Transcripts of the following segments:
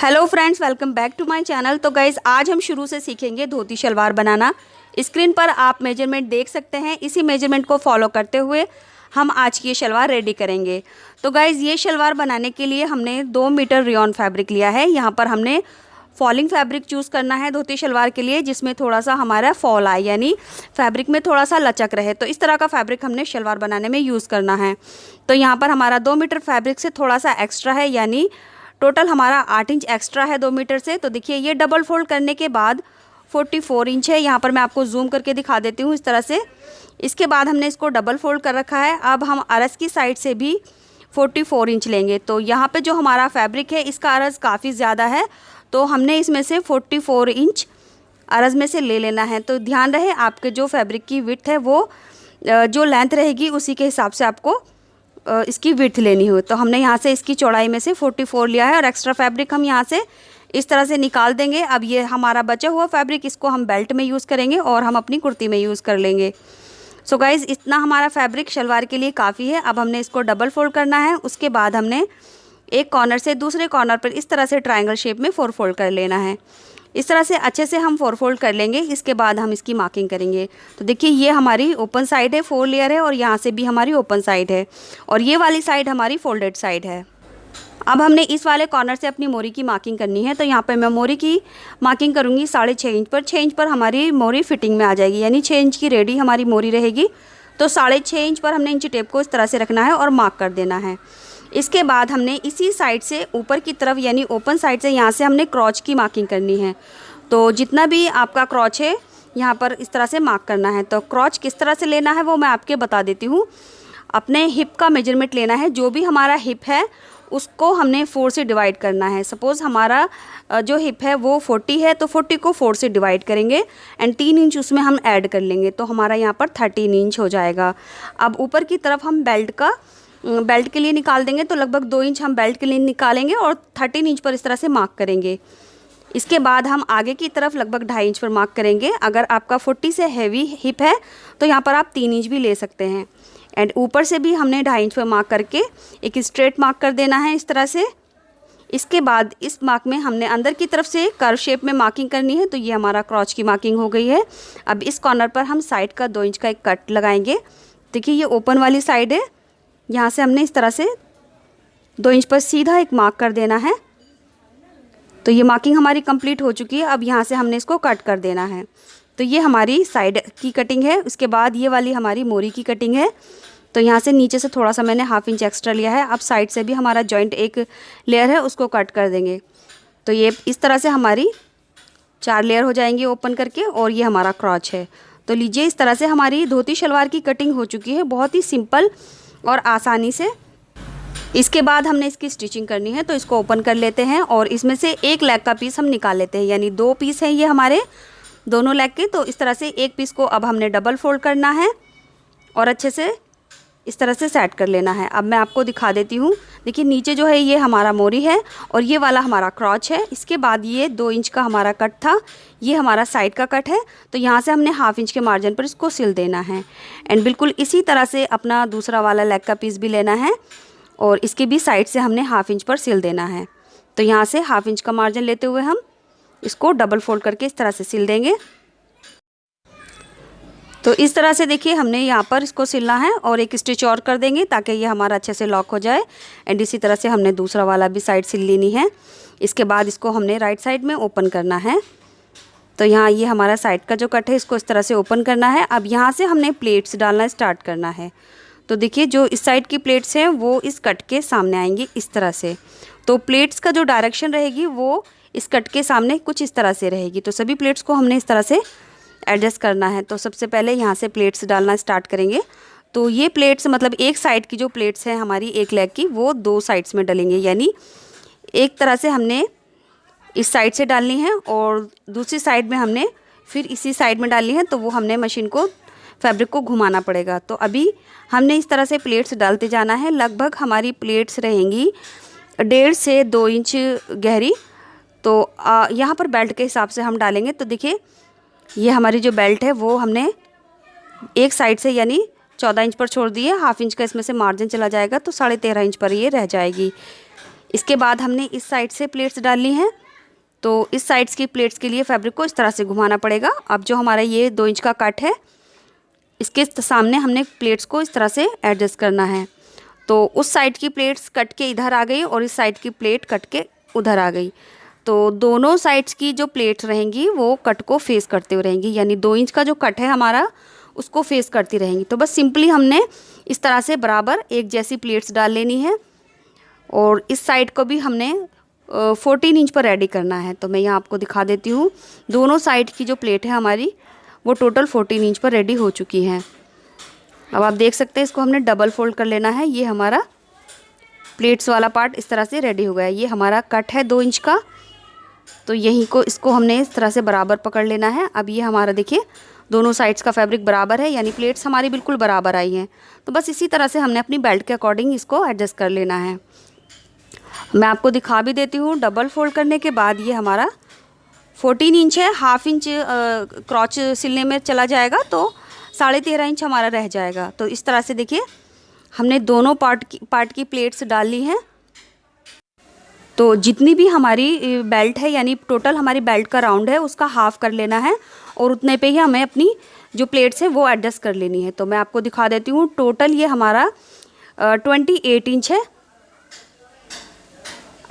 Hello friends, welcome back to my channel. तो guys, आज हम शुरू से सीखेंगे धोती शलवार बनाना। स्क्रीन पर आप मेजरमेंट देख सकते हैं। इसी मेजरमेंट को फॉलो करते हुए हम आज की ये शलवार रेडी करेंगे। तो गाइज़, ये शलवार बनाने के लिए हमने 2 मीटर रेयॉन फैब्रिक लिया है। यहाँ पर हमने फॉलिंग फैब्रिक चूज़ करना है धोती शलवार के लिए, जिसमें थोड़ा सा हमारा फॉल आए, यानी फैब्रिक में थोड़ा सा लचक रहे। तो इस तरह का फैब्रिक हमने शलवार बनाने में यूज़ करना है। तो यहाँ पर हमारा 2 मीटर फैब्रिक से थोड़ा सा एक्स्ट्रा है, यानी टोटल हमारा 8 इंच एक्स्ट्रा है 2 मीटर से। तो देखिए, ये डबल फोल्ड करने के बाद 44 इंच है। यहाँ पर मैं आपको जूम करके दिखा देती हूँ इस तरह से। इसके बाद हमने इसको डबल फोल्ड कर रखा है। अब हम अरस की साइड से भी 44 इंच लेंगे। तो यहाँ पे जो हमारा फैब्रिक है, इसका अरस काफ़ी ज़्यादा है, तो हमने इसमें से 44 इंच अरस में से ले लेना है। तो ध्यान रहे, आपके जो फैब्रिक की विड्थ है वो जो लेंथ रहेगी उसी के हिसाब से आपको इसकी विड्थ लेनी हो। तो हमने यहाँ से इसकी चौड़ाई में से 44 लिया है और एक्स्ट्रा फैब्रिक हम यहाँ से इस तरह से निकाल देंगे। अब ये हमारा बचा हुआ फैब्रिक, इसको हम बेल्ट में यूज़ करेंगे और हम अपनी कुर्ती में यूज़ कर लेंगे। सो गाइज़, इतना हमारा फैब्रिक शलवार के लिए काफ़ी है। अब हमने इसको डबल फोल्ड करना है। उसके बाद हमने एक कॉर्नर से दूसरे कॉर्नर पर इस तरह से ट्रायंगल शेप में 4 फोल्ड कर लेना है। इस तरह से अच्छे से हम 4 फोल्ड कर लेंगे। इसके बाद हम इसकी मार्किंग करेंगे। तो देखिए, ये हमारी ओपन साइड है, 4 लेयर है, और यहाँ से भी हमारी ओपन साइड है, और ये वाली साइड हमारी फोल्डेड साइड है। अब हमने इस वाले कॉर्नर से अपनी मोरी की मार्किंग करनी है। तो यहाँ पर मैं मोरी की मार्किंग करूँगी 6.5 इंच पर। 6 इंच पर हमारी मोरी फिटिंग में आ जाएगी, यानी 6 इंच की रेडी हमारी मोरी रहेगी। तो 6.5 इंच पर हमने इंची टेप को इस तरह से रखना है और मार्क कर देना है। इसके बाद हमने इसी साइड से ऊपर की तरफ, यानी ओपन साइड से, यहाँ से हमने क्रॉच की मार्किंग करनी है। तो जितना भी आपका क्रॉच है, यहाँ पर इस तरह से मार्क करना है। तो क्रॉच किस तरह से लेना है वो मैं आपके बता देती हूँ। अपने हिप का मेजरमेंट लेना है। जो भी हमारा हिप है उसको हमने 4 से डिवाइड करना है। सपोज़ हमारा जो हिप है वो 40 है, तो 40 को 4 से डिवाइड करेंगे एंड 3 इंच उसमें हम ऐड कर लेंगे। तो हमारा यहाँ पर 13 इंच हो जाएगा। अब ऊपर की तरफ हम बेल्ट के लिए निकाल देंगे। तो लगभग 2 इंच हम बेल्ट के लिए निकालेंगे और 13 इंच पर इस तरह से मार्क करेंगे। इसके बाद हम आगे की तरफ लगभग 2.5 इंच पर मार्क करेंगे। अगर आपका 40 से हैवी हिप है तो यहाँ पर आप 3 इंच भी ले सकते हैं। एंड ऊपर से भी हमने 2.5 इंच पर मार्क करके एक स्ट्रेट मार्क कर देना है इस तरह से। इसके बाद इस मार्क में हमने अंदर की तरफ से कर्व शेप में मार्किंग करनी है। तो ये हमारा क्रॉच की मार्किंग हो गई है। अब इस कॉर्नर पर हम साइड का 2 इंच का एक कट लगाएंगे। देखिए, ये ओपन वाली साइड है, यहाँ से हमने इस तरह से 2 इंच पर सीधा एक मार्क कर देना है। तो ये मार्किंग हमारी कंप्लीट हो चुकी है। अब यहाँ से हमने इसको कट कर देना है। तो ये हमारी साइड की कटिंग है। उसके बाद ये वाली हमारी मोरी की कटिंग है। तो यहाँ से नीचे से थोड़ा सा मैंने 1/2 इंच एक्स्ट्रा लिया है। अब साइड से भी हमारा जॉइंट एक लेयर है, उसको कट कर देंगे। तो ये इस तरह से हमारी 4 लेयर हो जाएंगी ओपन करके, और ये हमारा क्रॉच है। तो लीजिए, इस तरह से हमारी धोती शलवार की कटिंग हो चुकी है, बहुत ही सिंपल और आसानी से। इसके बाद हमने इसकी स्टिचिंग करनी है। तो इसको ओपन कर लेते हैं और इसमें से एक लेग का पीस हम निकाल लेते हैं, यानी 2 पीस हैं ये हमारे दोनों लेग के। तो इस तरह से एक पीस को अब हमने डबल फोल्ड करना है और अच्छे से इस तरह से सेट कर लेना है। अब मैं आपको दिखा देती हूँ। देखिए, नीचे जो है ये हमारा मोरी है और ये वाला हमारा क्रॉच है। इसके बाद ये 2 इंच का हमारा कट था, ये हमारा साइड का कट है। तो यहाँ से हमने 1/2 इंच के मार्जिन पर इसको सिल देना है। एंड बिल्कुल इसी तरह से अपना दूसरा वाला लेग का पीस भी लेना है और इसके भी साइड से हमने 1/2 इंच पर सिल देना है। तो यहाँ से 1/2 इंच का मार्जिन लेते हुए हम इसको डबल फोल्ड करके इस तरह से सिल देंगे। तो इस तरह से देखिए, हमने यहाँ पर इसको सिलना है और एक स्टिच और कर देंगे ताकि ये हमारा अच्छे से लॉक हो जाए। एंड इसी तरह से हमने दूसरा वाला भी साइड सिल लेनी है। इसके बाद इसको हमने राइट साइड में ओपन करना है। तो यहाँ ये हमारा साइड का जो कट है, इसको इस तरह से ओपन करना है। अब यहाँ से हमने प्लेट्स डालना स्टार्ट करना है। तो देखिए, जो इस साइड की प्लेट्स हैं वो इस कट के सामने आएंगी इस तरह से। तो प्लेट्स का जो डायरेक्शन रहेगी वो इस कट के सामने कुछ इस तरह से रहेगी। तो सभी प्लेट्स को हमने इस तरह से एडजस्ट करना है। तो सबसे पहले यहाँ से प्लेट्स डालना स्टार्ट करेंगे। तो ये प्लेट्स मतलब एक साइड की जो प्लेट्स हैं हमारी एक लेग की, वो 2 साइड्स में डलेंगे, यानी एक तरह से हमने इस साइड से डालनी है और दूसरी साइड में हमने फिर इसी साइड में डालनी है। तो वो हमने मशीन को, फैब्रिक को घुमाना पड़ेगा। तो अभी हमने इस तरह से प्लेट्स डालते जाना है। लगभग हमारी प्लेट्स रहेंगी 1.5 से 2 इंच गहरी। तो यहाँ पर बेल्ट के हिसाब से हम डालेंगे। तो देखिए, ये हमारी जो बेल्ट है वो हमने एक साइड से यानी 14 इंच पर छोड़ दी है। 1/2 इंच का इसमें से मार्जिन चला जाएगा, तो 13.5 इंच पर ये रह जाएगी। इसके बाद हमने इस साइड से प्लेट्स डालनी है, तो इस साइड्स की प्लेट्स के लिए फैब्रिक को इस तरह से घुमाना पड़ेगा। अब जो हमारा ये 2 इंच का कट है, इसके सामने हमने प्लेट्स को इस तरह से एडजस्ट करना है। तो उस साइड की प्लेट्स कट के इधर आ गई और इस साइड की प्लेट कट के उधर आ गई, तो दोनों साइड्स की जो प्लेट्स रहेंगी वो कट को फेस करते हुए रहेंगी, यानी 2 इंच का जो कट है हमारा उसको फेस करती रहेंगी। तो बस सिंपली हमने इस तरह से बराबर एक जैसी प्लेट्स डाल लेनी है और इस साइड को भी हमने 14 इंच पर रेडी करना है। तो मैं यहाँ आपको दिखा देती हूँ, दोनों साइड की जो प्लेट है हमारी वो टोटल 14 इंच पर रेडी हो चुकी हैं। अब आप देख सकते हैं इसको हमने डबल फोल्ड कर लेना है। ये हमारा प्लेट्स वाला पार्ट इस तरह से रेडी हो गया। ये हमारा कट है 2 इंच का, तो यहीं को इसको हमने इस तरह से बराबर पकड़ लेना है। अब ये हमारा देखिए दोनों साइड्स का फैब्रिक बराबर है, यानी प्लेट्स हमारी बिल्कुल बराबर आई हैं। तो बस इसी तरह से हमने अपनी बेल्ट के अकॉर्डिंग इसको एडजस्ट कर लेना है। मैं आपको दिखा भी देती हूँ। डबल फोल्ड करने के बाद ये हमारा 14 इंच है, हाफ इंच क्रॉच सिलने में चला जाएगा, तो 13.5 इंच हमारा रह जाएगा। तो इस तरह से देखिए हमने दोनों पार्ट की प्लेट्स डाल ली हैं। तो जितनी भी हमारी बेल्ट है, यानी टोटल हमारी बेल्ट का राउंड है, उसका हाफ कर लेना है और उतने पे ही हमें अपनी जो प्लेट्स है वो एडजस्ट कर लेनी है। तो मैं आपको दिखा देती हूँ, टोटल ये हमारा 28 इंच है।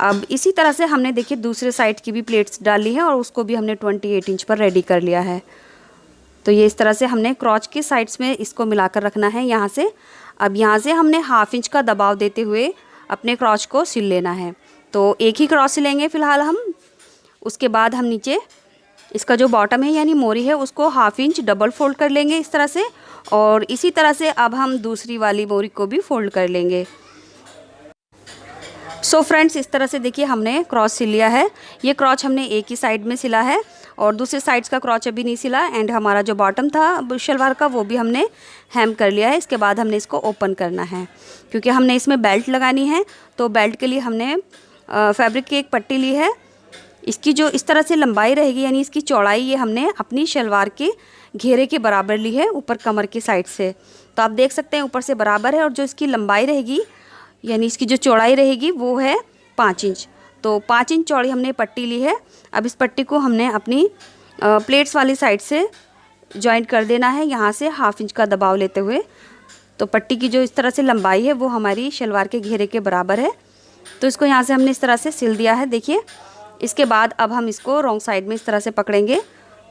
अब इसी तरह से हमने देखिए दूसरे साइड की भी प्लेट्स डाली है और उसको भी हमने 28 इंच पर रेडी कर लिया है। तो ये इस तरह से हमने क्रॉच के साइड्स में इसको मिलाकर रखना है यहाँ से। अब यहाँ से हमने हाफ इंच का दबाव देते हुए अपने क्रॉच को सिल लेना है। तो एक ही क्रॉच सिलेंगे फ़िलहाल हम। उसके बाद हम नीचे इसका जो बॉटम है यानी मोरी है उसको हाफ इंच डबल फोल्ड कर लेंगे इस तरह से, और इसी तरह से अब हम दूसरी वाली मोरी को भी फोल्ड कर लेंगे। सो फ्रेंड्स, इस तरह से देखिए हमने क्रॉच सिल लिया है। ये क्रॉच हमने एक ही साइड में सिला है और दूसरे साइड्स का क्रॉच अभी नहीं सिला। एंड हमारा जो बॉटम था शलवार का वो भी हमने हेम कर लिया है। इसके बाद हमने इसको ओपन करना है, क्योंकि हमने इसमें बेल्ट लगानी है। तो बेल्ट के लिए हमने फैब्रिक की एक पट्टी ली है। इसकी जो इस तरह से लंबाई रहेगी, यानी इसकी चौड़ाई, ये हमने अपनी शलवार के घेरे के बराबर ली है ऊपर कमर की साइड से। तो आप देख सकते हैं ऊपर से बराबर है, और जो इसकी लंबाई रहेगी यानी इसकी जो चौड़ाई रहेगी वो है 5 इंच। तो 5 इंच चौड़ी हमने पट्टी ली है। अब इस पट्टी को हमने अपनी प्लेट्स वाली साइड से जॉइंट कर देना है, यहाँ से हाफ इंच का दबाव लेते हुए। तो पट्टी की जो इस तरह से लंबाई है वो हमारी शलवार के घेरे के बराबर है। तो इसको यहाँ से हमने इस तरह से सिल दिया है, देखिए। इसके बाद अब हम इसको रॉन्ग साइड में इस तरह से पकड़ेंगे।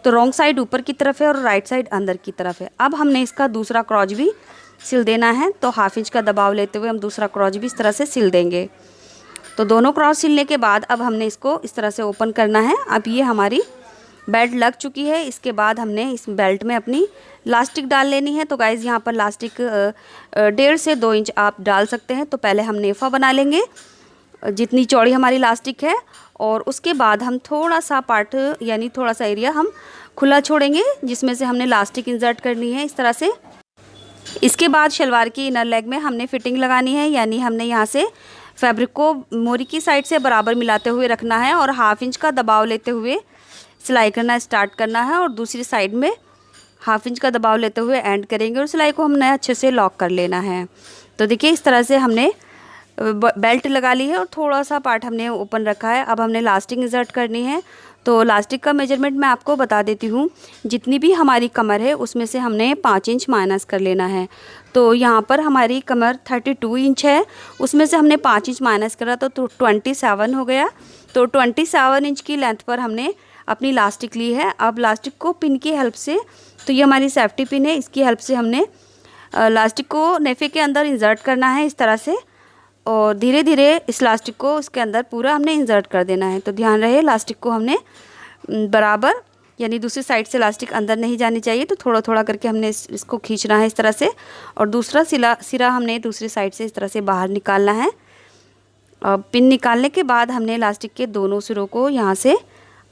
तो रॉन्ग साइड ऊपर की तरफ है और राइट साइड अंदर की तरफ है। अब हमने इसका दूसरा क्रॉच भी सिल देना है। तो हाफ इंच का दबाव लेते हुए हम दूसरा क्रॉच भी इस तरह से सिल देंगे। तो दोनों क्रॉच सिलने के बाद अब हमने इसको इस तरह से ओपन करना है। अब ये हमारी बेल्ट लग चुकी है। इसके बाद हमने इस बेल्ट में अपनी लास्टिक डाल लेनी है। तो गाइज़ यहाँ पर लास्टिक 1.5 से 2 इंच आप डाल सकते हैं। तो पहले हम नेफा बना लेंगे जितनी चौड़ी हमारी लास्टिक है, और उसके बाद हम थोड़ा सा पार्ट यानी थोड़ा सा एरिया हम खुला छोड़ेंगे जिसमें से हमने लास्टिक इंसर्ट करनी है इस तरह से। इसके बाद शलवार की इनर लेग में हमने फिटिंग लगानी है, यानी हमने यहाँ से फैब्रिक को मोरी की साइड से बराबर मिलाते हुए रखना है और हाफ इंच का दबाव लेते हुए सिलाई करना स्टार्ट करना है, और दूसरी साइड में हाफ इंच का दबाव लेते हुए एंड करेंगे और सिलाई को हमने अच्छे से लॉक कर लेना है। तो देखिए इस तरह से हमने बेल्ट लगा ली है और थोड़ा सा पार्ट हमने ओपन रखा है। अब हमने लास्टिक इंसर्ट करनी है। तो लास्टिक का मेजरमेंट मैं आपको बता देती हूँ। जितनी भी हमारी कमर है उसमें से हमने 5 इंच माइनस कर लेना है। तो यहाँ पर हमारी कमर 32 इंच है, उसमें से हमने 5 इंच माइनस करा तो 27 हो गया। तो 27 इंच की लेंथ पर हमने अपनी लास्टिक ली है। अब लास्टिक को पिन की हेल्प से, तो ये हमारी सेफ्टी पिन है, इसकी हेल्प से हमने लास्टिक को नेफे के अंदर इंसर्ट करना है इस तरह से, और धीरे धीरे इस लास्टिक को उसके अंदर पूरा हमने इंसर्ट कर देना है। तो ध्यान रहे लास्टिक को हमने बराबर, यानी दूसरी साइड से लास्टिक अंदर नहीं जानी चाहिए। तो थोड़ा थोड़ा करके हमने इसको खींचना है इस तरह से, और दूसरा सिरा हमने दूसरी साइड से इस तरह से बाहर निकालना है। पिन निकालने के बाद हमने लास्टिक के दोनों सिरों को यहाँ से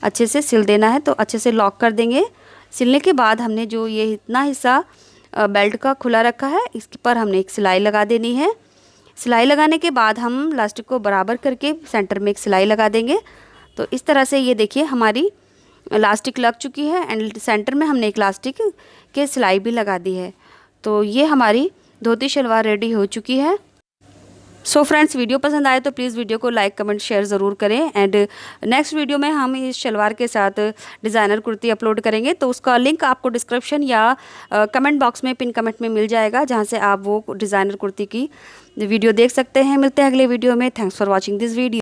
अच्छे से सिल देना है। तो अच्छे से लॉक कर देंगे। सिलने के बाद हमने जो ये इतना हिस्सा बेल्ट का खुला रखा है इस पर हमने एक सिलाई लगा देनी है। सिलाई लगाने के बाद हम लास्टिक को बराबर करके सेंटर में एक सिलाई लगा देंगे। तो इस तरह से ये देखिए हमारी लास्टिक लग चुकी है एंड सेंटर में हमने एक लास्टिक के सिलाई भी लगा दी है। तो ये हमारी धोती शलवार रेडी हो चुकी है। सो फ्रेंड्स, वीडियो पसंद आए तो प्लीज़ वीडियो को लाइक कमेंट शेयर ज़रूर करें। एंड नेक्स्ट वीडियो में हम इस शलवार के साथ डिज़ाइनर कुर्ती अपलोड करेंगे, तो उसका लिंक आपको डिस्क्रिप्शन या कमेंट बॉक्स में पिन कमेंट में मिल जाएगा, जहां से आप वो डिज़ाइनर कुर्ती की वीडियो देख सकते हैं। मिलते हैं अगले वीडियो में। Thanks for watching this video.